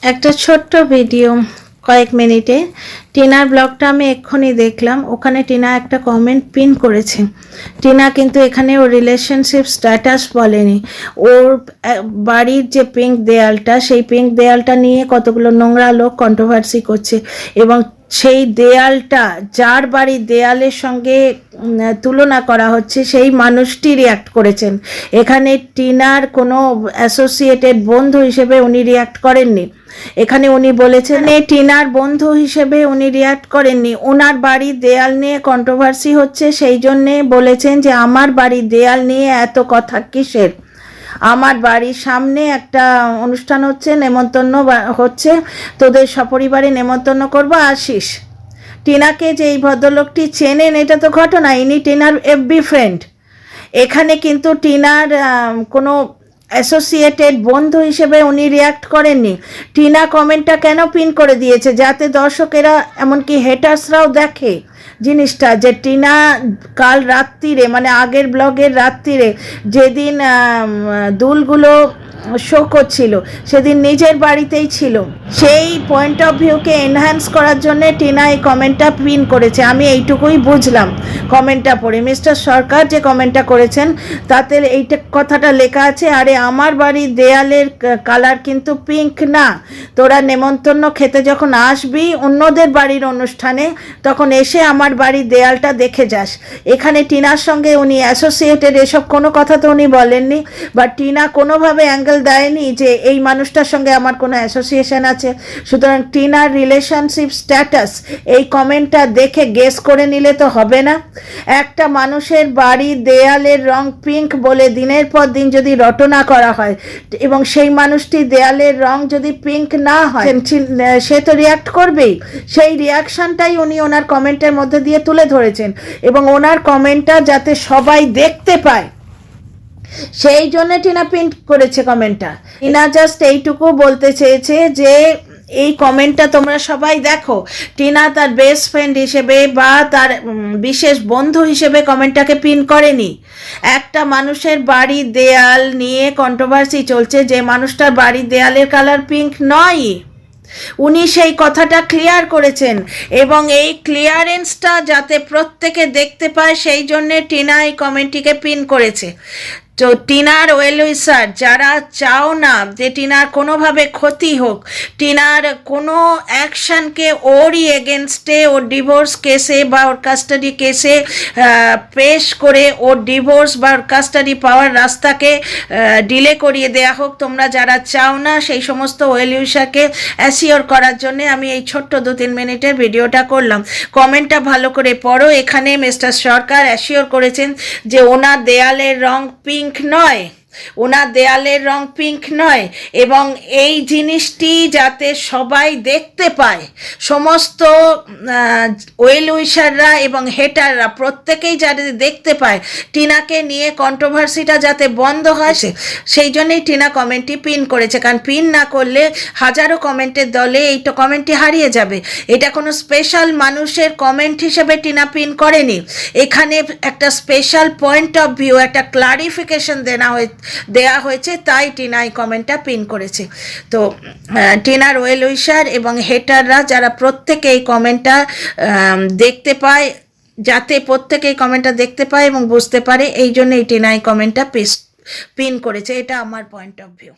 একটা ছোট্ট ভিডিও কয়েক মিনিটে টিনার ব্লগটা আমি এক্ষুনি দেখলাম। ওখানে টিনা একটা কমেন্ট পিন করেছে। টিনা কিন্তু এখানে ওর রিলেশনশিপ স্ট্যাটাস বলেনি, ওর বাড়ির যে পিঙ্ক দেয়ালটা, সেই পিঙ্ক দেয়ালটা নিয়ে কতগুলো নোংরা লোক কন্ট্রোভার্সি করছে এবং সেই দেয়ালটা যার বাড়ির দেয়ালের সঙ্গে তুলনা করা হচ্ছে সেই মানুষটি রিয়াক্ট করেছেন। এখানে টিনার কোনো অ্যাসোসিয়েটেড বন্ধু হিসেবে উনি রিয়াক্ট করেননি। এখানে উনি বলেছেন টিনার বন্ধু হিসেবে উনি রিয়াক্ট করেননি, ওনার বাড়ির দেয়াল নিয়ে কন্ট্রোভার্সি হচ্ছে সেই জন্যে বলেছেন যে আমার বাড়ির দেয়াল নিয়ে এত কথা কিসের। আমার বাড়ির সামনে একটা অনুষ্ঠান হচ্ছে, নেমন্তন্ন হচ্ছে, তোদের সপরিবারে নেমন্তন্ন করবো, আসিস। টিনাকে যে এই ভদ্রলোকটি চেনেন এটা তো ঘটনা, ইনি টিনার এফবি ফ্রেন্ড। এখানে কিন্তু টিনার কোনো অ্যাসোসিয়েটেড বন্ধু হিসেবে উনি রিয়াক্ট করেননি। টিনা কমেন্টটা কেন পিন করে দিয়েছে? যাতে দর্শকেরা এমনকি হেটার্সরাও দেখে জিনিসটা, যে টিনা কাল রাত্রিরে মানে আগের ব্লগের রাত্রিরে যেদিন দুলগুলো শো করছিল সেদিন নিজের বাড়িতেই ছিল। সেই পয়েন্ট অফ ভিউকে এনহ্যান্স করার জন্য টিনা এই কমেন্টটা পিন করেছে। আমি এইটুকুই বুঝলাম কমেন্টটা পড়ে। মিস্টার সরকার যে কমেন্টটা করেছেন তাতে এইটা কথাটা লেখা আছে, আরে আমার বাড়ির দেয়ালের কালার কিন্তু পিঙ্ক না, তোরা নেমন্তন্ন খেতে যখন আসবি অন্যদের বাড়ির অনুষ্ঠানে তখন এসে আমার বাড়ির দেয়ালটা দেখে যাস। এখানে টিনার সঙ্গে উনি অ্যাসোসিয়েটেড এসব কোনো কথা তো উনি বলেননি, বা টিনা কোনোভাবে অ্যাঙ্গেল দেয়নি যে এই মানুষটার সঙ্গে আমার কোনো অ্যাসোসিয়েশন আছে। সুতরাং টিনার রিলেশনশিপ স্ট্যাটাস এই কমেন্টটা দেখে গেস করে নিলে তো হবে না। একটা মানুষের বাড়ির দেয়ালের রং পিঙ্ক বলে দিনের পর দিন যদি রটনা করা হয় এবং সেই মানুষটি দেয়ালের রং যদি পিঙ্ক না হয় সে তো রিয়াক্ট করবেই। সেই রিয়াকশনটাই উনি ওনার কমেন্টের মধ্যে দিয়ে তুলে ধরেছেন এবং ওনার কমেন্টটা যাতে সবাই দেখতে পায় সেই জন্য টিনা প্রিন্ট করেছে কমেন্টটা। টিনা জাস্ট এইটুকু বলতে চেয়েছে যে এই কমেন্টটা তোমরা সবাই দেখো। টিনা তার বেস্ট ফ্রেন্ড হিসেবে বা তার বিশেষ বন্ধু হিসেবে কমেন্টটাকে পিন করেনি। একটা মানুষের বাড়ির দেয়াল নিয়ে কন্ট্রোভার্সি চলছে, যে মানুষটার বাড়ির দেয়ালের কালার পিঙ্ক নয়, উনি সেই কথাটা ক্লিয়ার করেছেন এবং এই ক্লিয়ারেন্সটা যাতে প্রত্যেকে দেখতে পায় সেই জন্যে টিনা এই কমেন্টটিকে পিন করেছে। তো টিনার ওয়েল উইসার যারা চাও না যে টিনার কোনোভাবে ক্ষতি হোক, টিনার কোনো অ্যাকশানকে ওরই এগেনস্টে ওর ডিভোর্স কেসে বা ওর কাস্টাডি কেসে পেশ করে ওর ডিভোর্স বা ওর কাস্টাডি পাওয়ার রাস্তাকে ডিলে করিয়ে দেয়া হোক, তোমরা যারা চাও না সেই সমস্ত ওয়েল উইসারকে অ্যাসিওর করার জন্যে আমি এই ছোট্ট 2-3 মিনিটের ভিডিওটা করলাম। কমেন্টটা ভালো করে পড়ো। এখানে মিস্টার সরকার অ্যাসিওর করেছেন যে ওনার দেয়ালের রং পিঙ্ক নয়, ওনার দেয়ালের রং পিঙ্ক নয় এবং এই জিনিসটি যাতে সবাই দেখতে পায়, সমস্ত ওয়েল উইশাররা এবং হেটাররা প্রত্যেকেই যাতে দেখতে পায় টিনাকে নিয়ে কন্ট্রোভার্সিটা যাতে বন্ধ হয় সেই জন্যই টিনা কমেন্টটি পিন করেছে। কারণ পিন না করলে হাজারো কমেন্টের দলে এই তো কমেন্টটি হারিয়ে যাবে। এটা কোনো স্পেশাল মানুষের কমেন্ট হিসেবে টিনা পিন করেনি, এখানে একটা স্পেশাল পয়েন্ট অফ ভিউ, একটা ক্লারিফিকেশন দেয়া হয়েছে, তাই টিনা এই কমেন্টটা পিন করেছে। তো টিনার ওয়েল উইশার এবং হেটাররা যারা প্রত্যেকে এই কমেন্টটা দেখতে পায়, যাতে প্রত্যেকে এই কমেন্টটা দেখতে পায় এবং বুঝতে পারে, এই জন্য এই টিনা এই কমেন্টটা পিন করেছে। এটা আমার পয়েন্ট অফ ভিউ।